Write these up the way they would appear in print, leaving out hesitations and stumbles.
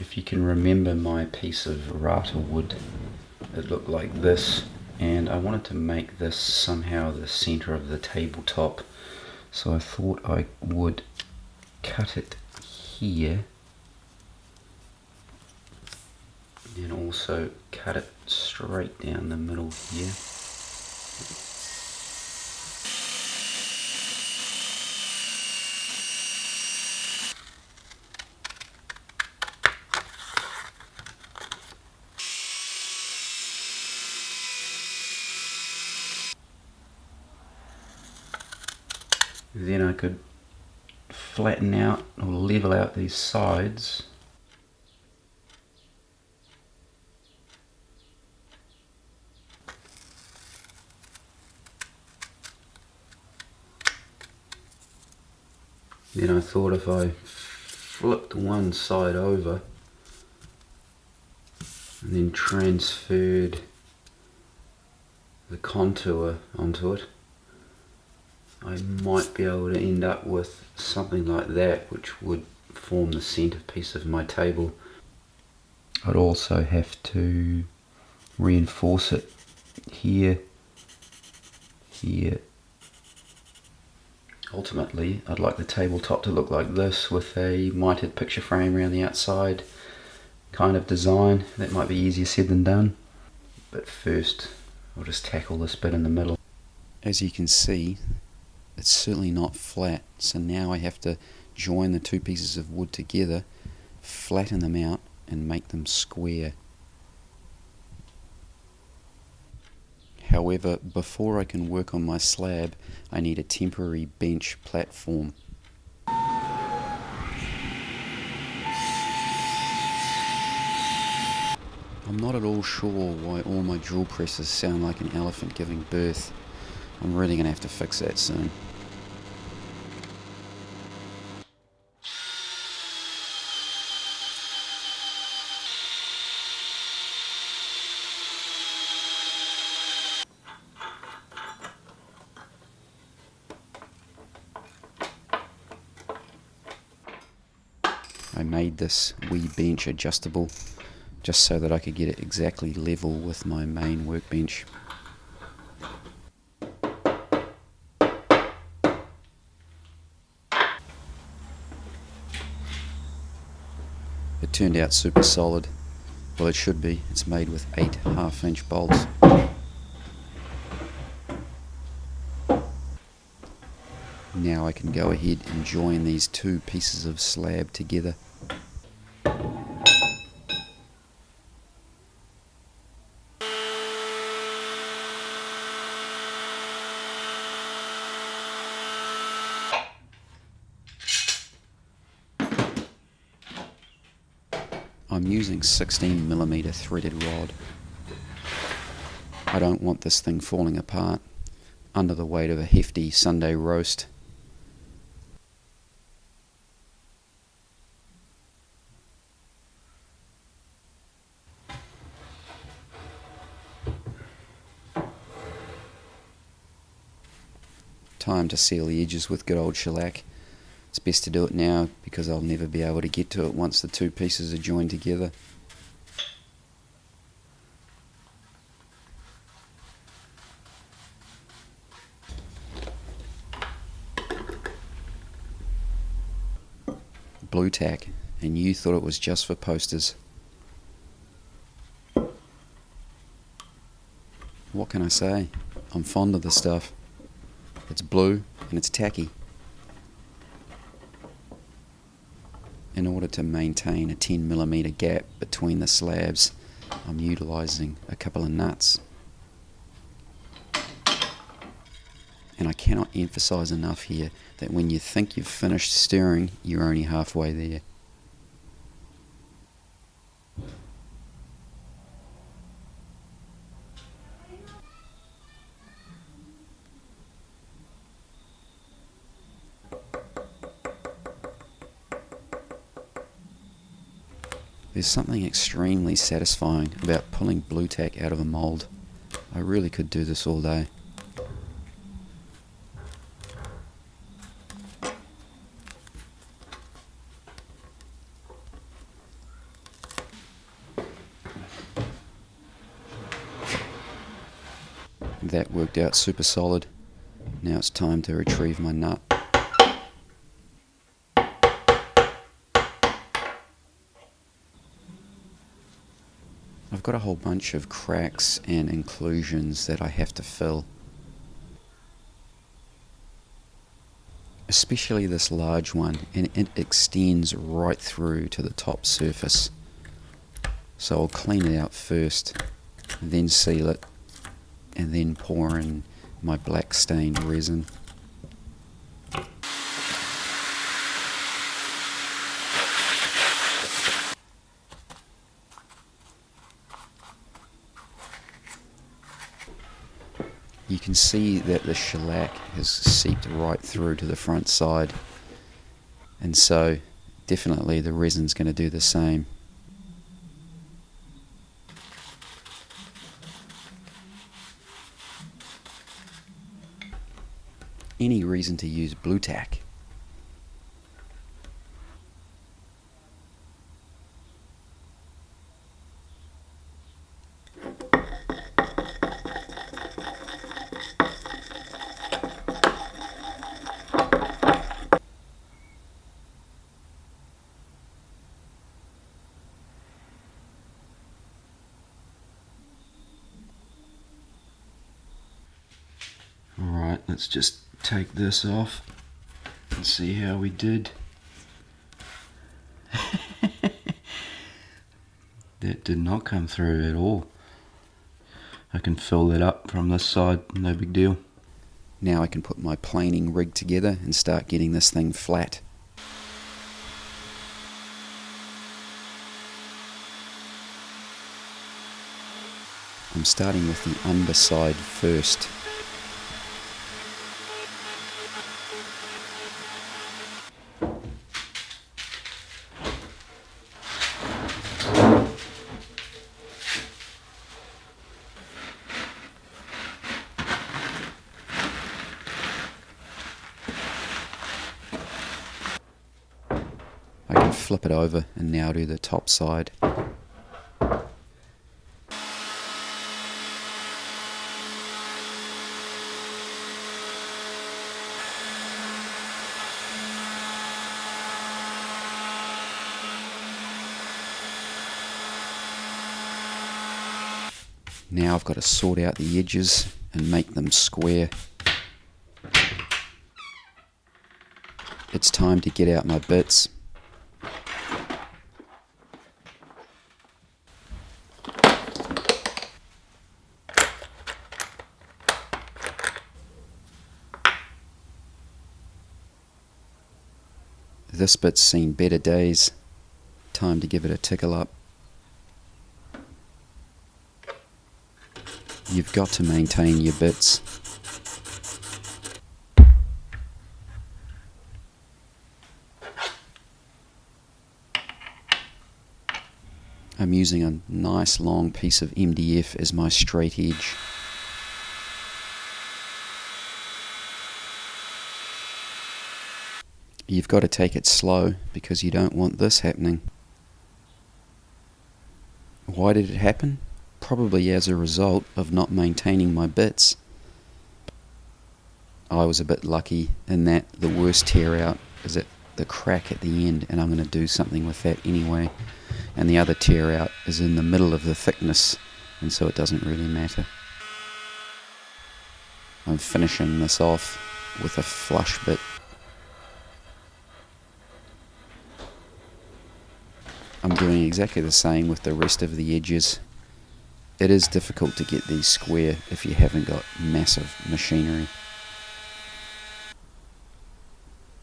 If you can remember my piece of rata wood, it looked like this, and I wanted to make this somehow the center of the tabletop, so I thought I would cut it here and also cut it straight down the middle here. Then I could flatten out or level out these sides. Then I thought if I flipped one side over and then transferred the contour onto it, I might be able to end up with something like that, which would form the centerpiece of my table. I'd also have to reinforce it here, here. Ultimately, I'd like the tabletop to look like this, with a mitered picture frame around the outside kind of design. That might be easier said than done. But first, I'll just tackle this bit in the middle. As you can see, it's certainly not flat, so now I have to join the two pieces of wood together, flatten them out and make them square. However, before I can work on my slab, I need a temporary bench platform. I'm not at all sure why all my drill presses sound like an elephant giving birth. I'm really going to have to fix that soon. I made this wee bench adjustable just so that I could get it exactly level with my main workbench. It turned out super solid. Well, it should be. It's made with 8 half-inch bolts. Now I can go ahead and join these two pieces of slab together. I'm using 16mm threaded rod. I don't want this thing falling apart under the weight of a hefty Sunday roast. Time to seal the edges with good old shellac. It's best to do it now because I'll never be able to get to it once the two pieces are joined together. Blue tack, and you thought it was just for posters. What can I say? I'm fond of the stuff. It's blue and it's tacky. In order to maintain a 10mm gap between the slabs, I'm utilising a couple of nuts. And I cannot emphasise enough here that when you think you've finished stirring, you're only halfway there. There's something extremely satisfying about pulling blue tack out of a mould. I really could do this all day. That worked out super solid. Now it's time to retrieve my nut. I've got a whole bunch of cracks and inclusions that I have to fill. Especially this large one, and it extends right through to the top surface. So I'll clean it out first, and then seal it, and then pour in my black stained resin. You can see that the shellac has seeped right through to the front side, and so definitely the resin's going to do the same. Any reason to use blue tack? Alright, let's just take this off and see how we did. That did not come through at all. I can fill that up from this side, no big deal. Now I can put my planing rig together and start getting this thing flat. I'm starting with the underside first. I can flip it over and now do the top side. Now I've got to sort out the edges and make them square. It's time to get out my bits. This bit's seen better days. Time to give it a tickle up. You've got to maintain your bits. I'm using a nice long piece of MDF as my straight edge. You've got to take it slow because you don't want this happening. Why did it happen? Probably as a result of not maintaining my bits. I was a bit lucky in that the worst tear out is at the crack at the end, and I'm going to do something with that anyway. And the other tear out is in the middle of the thickness, and so it doesn't really matter. I'm finishing this off with a flush bit. I'm doing exactly the same with the rest of the edges. It is difficult to get these square if you haven't got massive machinery.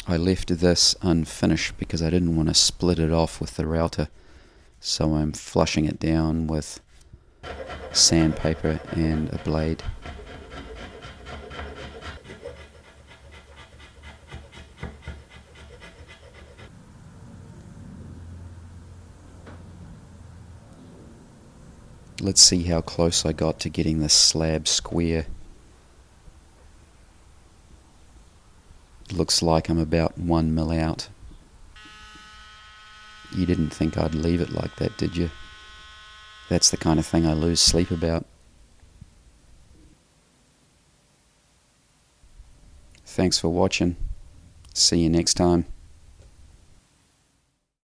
I left this unfinished because I didn't want to split it off with the router, so I'm flushing it down with sandpaper and a blade. Let's see how close I got to getting this slab square. Looks like I'm about 1 mil out. You didn't think I'd leave it like that, did you? That's the kind of thing I lose sleep about. Thanks for watching. See you next time.